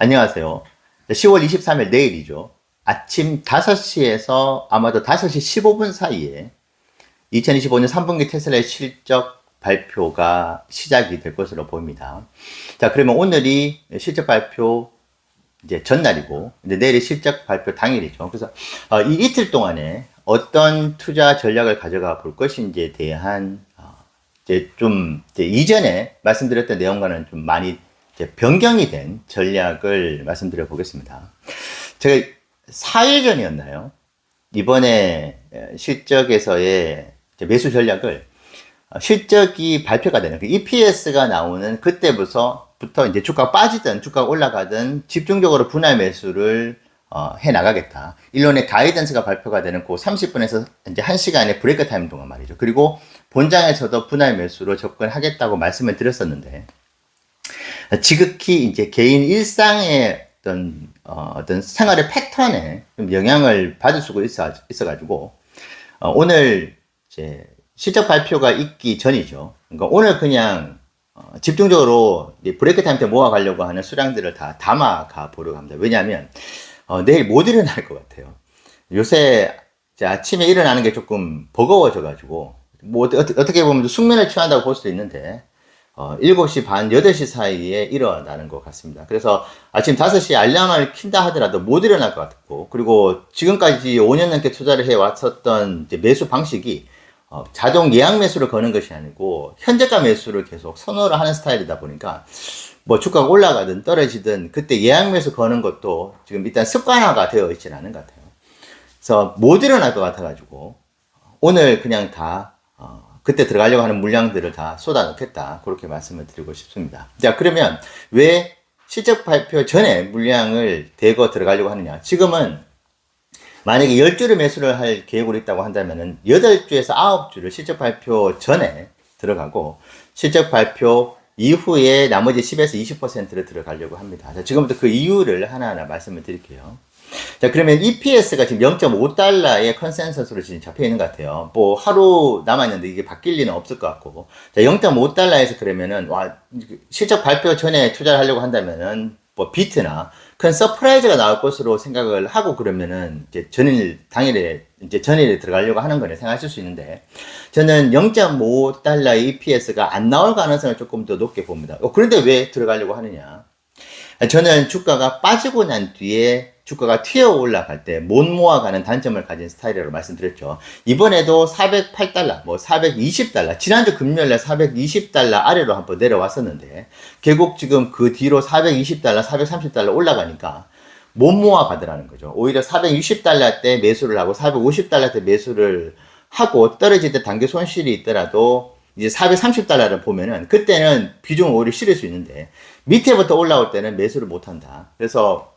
안녕하세요. 10월 23일 내일이죠. 아침 5시에서 아마도 5시 15분 사이에 2025년 3분기 테슬라의 실적 발표가 시작이 될 것으로 보입니다. 자, 그러면 오늘이 실적 발표 이제 전날이고, 이제 내일이 실적 발표 당일이죠. 그래서 이 이틀 동안에 어떤 투자 전략을 가져가 볼 것인지에 대한 이제 이전에 말씀드렸던 내용과는 좀 많이 이제 변경이 된 전략을 말씀드려 보겠습니다. 제가 4일 전이었나요? 이번에 실적에서의 매수 전략을 실적이 발표가 되는 그 EPS가 나오는 그때부터 이제 주가가 빠지든 주가가 올라가든 집중적으로 분할 매수를 해 나가겠다. 일론의 가이던스가 발표가 되는 그 30분에서 이제 1시간의 브레이크 타임 동안 말이죠. 그리고 본장에서도 분할 매수로 접근하겠다고 말씀을 드렸었는데, 지극히 이제 개인 일상의 어떤 생활의 패턴에 좀 영향을 받을 수가 있어가지고, 오늘 이제 실적 발표가 있기 전이죠. 그러니까 오늘 그냥 집중적으로 브레이크 타임 때 모아가려고 하는 수량들을 다 담아가 보려고 합니다. 왜냐하면 내일 못 일어날 것 같아요. 요새 아침에 일어나는 게 조금 버거워져가지고, 뭐 어떻게 보면 숙면을 취한다고 볼 수도 있는데 7시 반, 8시 사이에 일어나는 것 같습니다. 그래서 아침 5시에 알람을 킨다 하더라도 못 일어날 것 같고, 그리고 지금까지 5년 넘게 투자를 해왔었던 이제 매수 방식이 자동 예약 매수를 거는 것이 아니고 현재가 매수를 계속 선호를 하는 스타일이다 보니까 뭐 주가가 올라가든 떨어지든 그때 예약 매수 거는 것도 지금 일단 습관화가 되어 있지는 않은 것 같아요. 그래서 못 일어날 것 같아가지고 오늘 그냥 다 그때 들어가려고 하는 물량들을 다 쏟아놓겠다. 그렇게 말씀을 드리고 싶습니다. 자, 그러면 왜 실적 발표 전에 물량을 대거 들어가려고 하느냐? 지금은 만약에 10주를 매수를 할 계획으로 있다고 한다면은 8주에서 9주를 실적 발표 전에 들어가고 실적 발표 이후에 나머지 10에서 20%를 들어가려고 합니다. 자, 지금부터 그 이유를 하나하나 말씀을 드릴게요. 자, 그러면 EPS가 지금 0.5달러의 컨센서스로 지금 잡혀 있는 것 같아요. 뭐 하루 남았는데 이게 바뀔 리는 없을 것 같고. 자, 0.5달러에서 그러면은 실적 발표 전에 투자를 하려고 한다면은 뭐 비트나 큰 서프라이즈가 나올 것으로 생각을 하고 그러면은 이제 전일에 들어가려고 하는 거네 생각하실 수 있는데, 저는 0.5달러의 EPS가 안 나올 가능성을 조금 더 높게 봅니다. 그런데 왜 들어가려고 하느냐? 저는 주가가 빠지고 난 뒤에 주가가 튀어 올라갈 때 못 모아가는 단점을 가진 스타일이라고 말씀드렸죠. 이번에도 408달러, 뭐 420달러, 지난주 금요일에 420달러 아래로 한번 내려왔었는데, 결국 지금 그 뒤로 420달러, 430달러 올라가니까 못 모아가더라는 거죠. 오히려 460달러 때 매수를 하고 450달러 때 매수를 하고 떨어질 때 단기 손실이 있더라도 이제 430달러를 보면은 그때는 비중을 오히려 실을 수 있는데 밑에부터 올라올 때는 매수를 못 한다. 그래서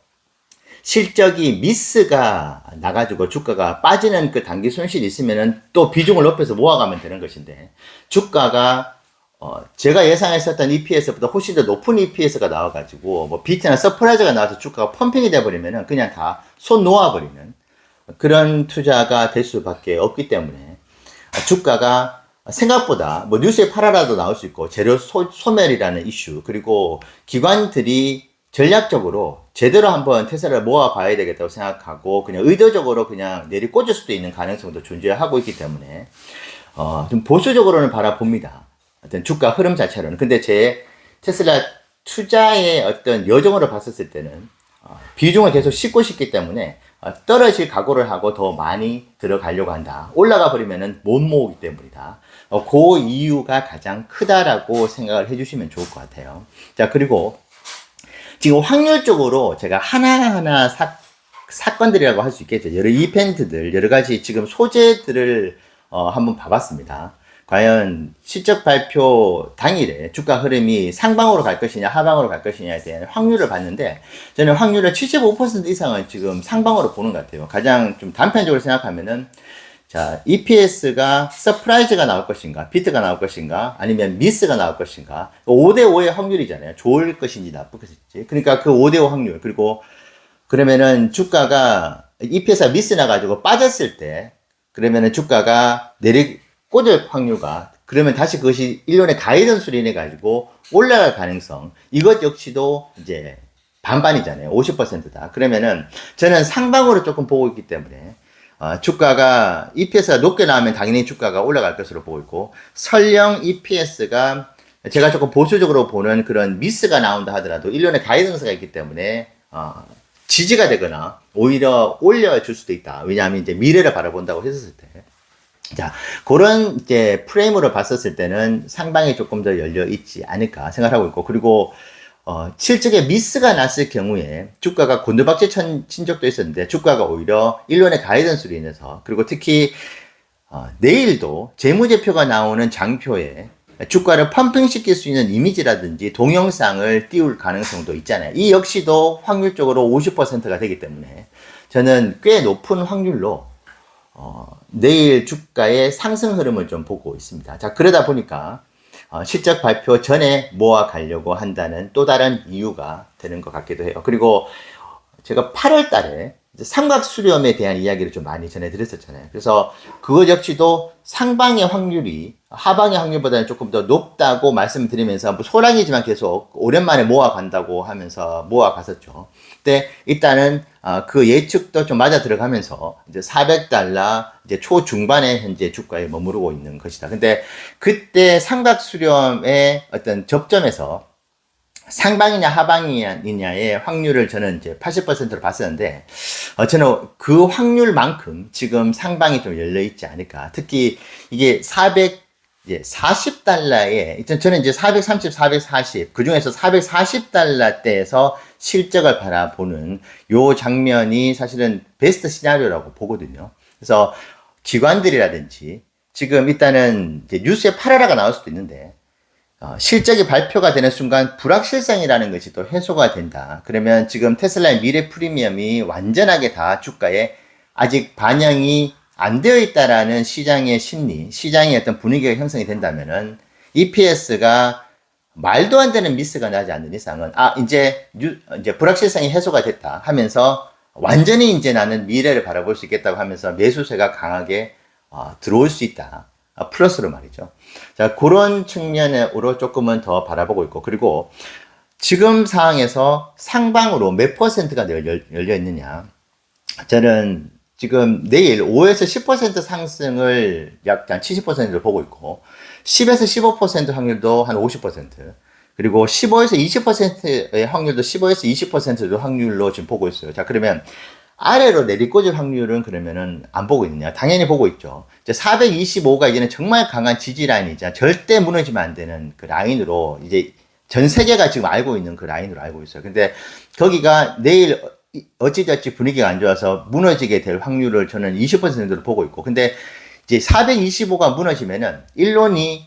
실적이 미스가 나가지고 주가가 빠지는 그 단기 손실이 있으면은 또 비중을 높여서 모아가면 되는 것인데, 주가가 제가 예상했었던 EPS보다 훨씬 더 높은 EPS가 나와가지고 뭐 비트나 서프라이즈가 나와서 주가가 펌핑이 돼버리면은 그냥 다 손 놓아버리는 그런 투자가 될 수밖에 없기 때문에 주가가 생각보다 뭐 뉴스에 팔아라도 나올 수 있고 재료 소멸이라는 이슈, 그리고 기관들이 전략적으로 제대로 한번 테슬라를 모아봐야 되겠다고 생각하고 그냥 의도적으로 그냥 내리 꽂을 수도 있는 가능성도 존재하고 있기 때문에 좀 보수적으로는 바라봅니다. 어떤 주가 흐름 자체로는. 근데 제 테슬라 투자의 어떤 여정으로 봤었을 때는 비중을 계속 싣고 싶기 때문에 떨어질 각오를 하고 더 많이 들어가려고 한다. 올라가 버리면은 못 모으기 때문이다. 그 이유가 가장 크다라고 생각을 해주시면 좋을 것 같아요. 자, 그리고 지금 확률적으로 제가 하나하나 사건들이라고 할 수 있겠죠. 여러 이벤트들, 여러 가지 지금 소재들을 한번 봐봤습니다. 과연 실적 발표 당일에 주가 흐름이 상방으로 갈 것이냐 하방으로 갈 것이냐에 대한 확률을 봤는데, 저는 확률을 75% 이상은 지금 상방으로 보는 것 같아요. 가장 좀 단편적으로 생각하면은, 자, EPS가 서프라이즈가 나올 것인가, 비트가 나올 것인가, 아니면 미스가 나올 것인가. 5대5의 확률이잖아요. 좋을 것인지 나쁠 것인지. 그러니까 그 5대5 확률. 그리고 그러면은 주가가 EPS가 미스 나가지고 빠졌을 때, 그러면은 주가가 꽂을 확률과, 그러면 다시 그것이 일련의 가이던스로 인해 가지고 올라갈 가능성, 이것 역시도 이제 반반이잖아요. 50%다. 그러면은 저는 상방으로 조금 보고 있기 때문에 주가가 EPS가 높게 나오면 당연히 주가가 올라갈 것으로 보고 있고, 설령 EPS가 제가 조금 보수적으로 보는 그런 미스가 나온다 하더라도 일련의 가이던스가 있기 때문에 지지가 되거나 오히려 올려줄 수도 있다. 왜냐하면 이제 미래를 바라본다고 했었을 때. 자, 그런 이제 프레임으로 봤었을 때는 상방이 조금 더 열려 있지 않을까 생각하고 있고, 그리고 실적에 미스가 났을 경우에 주가가 곤두박질 친 적도 있었는데, 주가가 오히려 일론의 가이던스로 인해서, 그리고 특히 내일도 재무제표가 나오는 장표에 주가를 펌핑시킬 수 있는 이미지라든지 동영상을 띄울 가능성도 있잖아요. 이 역시도 확률적으로 50%가 되기 때문에 저는 꽤 높은 확률로 내일 주가의 상승 흐름을 좀 보고 있습니다. 자, 그러다 보니까 실적 발표 전에 모아 가려고 한다는 또 다른 이유가 되는 것 같기도 해요. 그리고 제가 8월 달에 삼각 수렴에 대한 이야기를 좀 많이 전해드렸었잖아요. 그래서 그것 역시도 상방의 확률이 하방의 확률보다는 조금 더 높다고 말씀드리면서 뭐 소량이지만 계속 오랜만에 모아간다고 하면서 모아갔었죠. 근데 일단은 그 예측도 좀 맞아 들어가면서 이제 400달러 이제 초중반에 현재 주가에 머무르고 있는 것이다. 근데 그때 삼각 수렴의 어떤 접점에서 상방이냐 하방이냐의 확률을 저는 이제 80%로 봤었는데, 저는 그 확률만큼 지금 상방이 좀 열려있지 않을까. 특히 이게 440달러에, 저는 이제 430, 440, 그 중에서 440달러대에서 실적을 바라보는 요 장면이 사실은 베스트 시나리오라고 보거든요. 그래서 기관들이라든지 지금 일단은 이제 뉴스에 8월화가 나올 수도 있는데, 실적이 발표가 되는 순간 불확실성이라는 것이 또 해소가 된다. 그러면 지금 테슬라의 미래 프리미엄이 완전하게 다 주가에 아직 반영이 안 되어 있다라는 시장의 심리, 시장의 어떤 분위기가 형성이 된다면은 EPS가 말도 안 되는 미스가 나지 않는 이상은 이제 불확실성이 해소가 됐다 하면서 완전히 이제 나는 미래를 바라볼 수 있겠다고 하면서 매수세가 강하게 들어올 수 있다. 플러스로 말이죠. 자, 그런 측면으로 조금은 더 바라보고 있고, 그리고 지금 상황에서 상방으로 몇 퍼센트가 열려 있느냐. 저는 지금 내일 5에서 10% 상승을 약 한 70%를 보고 있고, 10에서 15% 확률도 한 50%, 그리고 15에서 20%의 확률도 15에서 20%도 확률로 지금 보고 있어요. 자, 그러면 아래로 내리꽂을 확률은 그러면은 안 보고 있느냐? 당연히 보고 있죠. 이제 425가 이제는 정말 강한 지지 라인이자 절대 무너지면 안 되는 그 라인으로 이제 전 세계가 지금 알고 있는 그 라인으로 알고 있어요. 근데 거기가 내일 어찌저찌 분위기가 안 좋아서 무너지게 될 확률을 저는 20%로 보고 있고, 근데 이제 425가 무너지면은 일론이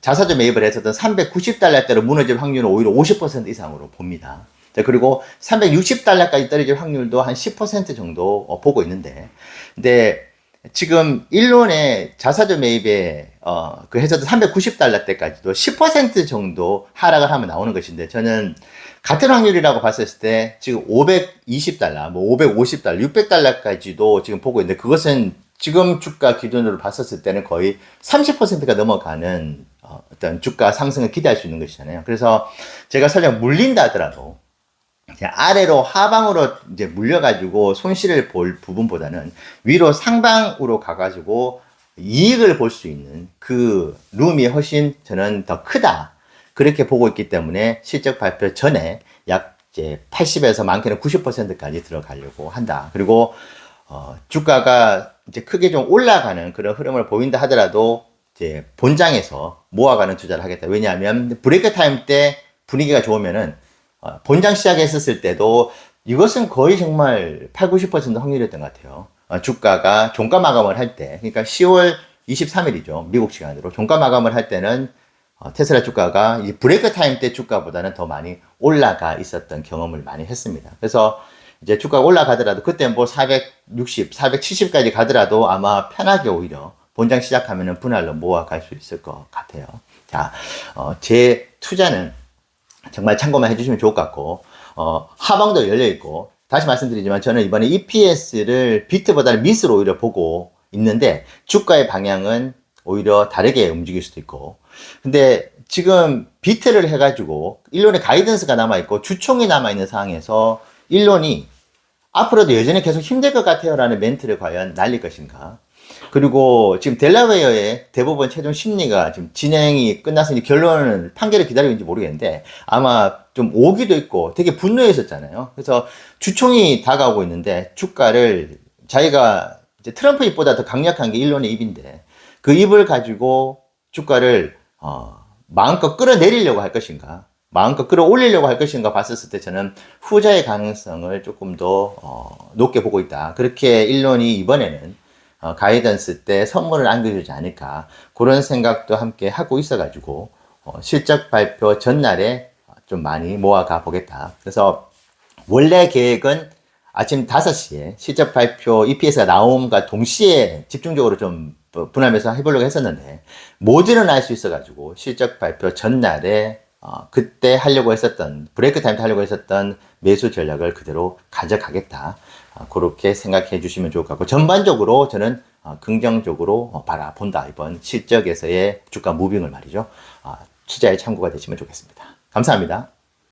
자사주 매입을 했었던 390달러대로 무너질 확률은 오히려 50% 이상으로 봅니다. 그리고 360달러까지 떨어질 확률도 한 10% 정도 보고 있는데, 근데 지금 일론의 자사주 매입에 그 해서도 390달러대까지도 10% 정도 하락을 하면 나오는 것인데, 저는 같은 확률이라고 봤을 때 지금 520달러, 뭐 550달러, 600달러까지도 지금 보고 있는데, 그것은 지금 주가 기준으로 봤었을 때는 거의 30%가 넘어가는 어떤 주가 상승을 기대할 수 있는 것이잖아요. 그래서 제가 설령 물린다 하더라도 아래로 하방으로 이제 물려가지고 손실을 볼 부분보다는 위로 상방으로 가가지고 이익을 볼 수 있는 그 룸이 훨씬 저는 더 크다. 그렇게 보고 있기 때문에 실적 발표 전에 약 이제 80에서 많게는 90%까지 들어가려고 한다. 그리고 주가가 이제 크게 좀 올라가는 그런 흐름을 보인다 하더라도 이제 본장에서 모아가는 투자를 하겠다. 왜냐하면 브레이크 타임 때 분위기가 좋으면은 본장 시작했었을 때도 이것은 거의 정말 8, 90% 확률이었던 것 같아요. 주가가 종가 마감을 할 때, 그러니까 10월 23일이죠. 미국 시간으로. 종가 마감을 할 때는 테슬라 주가가 이 브레이크 타임 때 주가보다는 더 많이 올라가 있었던 경험을 많이 했습니다. 그래서 이제 주가가 올라가더라도 그때 뭐 460, 470까지 가더라도 아마 편하게 오히려 본장 시작하면은 분할로 모아갈 수 있을 것 같아요. 자, 제 투자는 정말 참고만 해주시면 좋을 것 같고, 하방도 열려있고, 다시 말씀드리지만 저는 이번에 EPS를 비트보다는 미스로 오히려 보고 있는데, 주가의 방향은 오히려 다르게 움직일 수도 있고, 근데 지금 비트를 해가지고 일론의 가이던스가 남아있고 주총이 남아있는 상황에서 일론이 앞으로도 여전히 계속 힘들 것 같아요 라는 멘트를 과연 날릴 것인가. 그리고 지금 델라웨어의 대법원 최종 심리가 지금 진행이 끝났으니 결론은 판결을 기다리고 있는지 모르겠는데 아마 좀 오기도 있고 되게 분노했었잖아요. 그래서 주총이 다가오고 있는데 주가를 자기가 이제 트럼프 입보다 더 강력한 게 일론의 입인데 그 입을 가지고 주가를 마음껏 끌어내리려고 할 것인가 마음껏 끌어올리려고 할 것인가 봤었을 때 저는 후자의 가능성을 조금 더 높게 보고 있다. 그렇게 일론이 이번에는 가이던스 때 선물을 안겨주지 않을까 그런 생각도 함께 하고 있어가지고 실적 발표 전날에 좀 많이 모아가 보겠다. 그래서 원래 계획은 아침 5시에 실적 발표 EPS가 나옴과 동시에 집중적으로 좀 분할매수 해보려고 했었는데 못 일어날 수 있어가지고 실적 발표 전날에 그때 하려고 했었던 브레이크 타임 하려고 했었던 매수 전략을 그대로 가져가겠다. 그렇게 생각해 주시면 좋을 것 같고 전반적으로 저는 긍정적으로 바라본다. 이번 실적에서의 주가 무빙을 말이죠. 투자에 참고가 되시면 좋겠습니다. 감사합니다.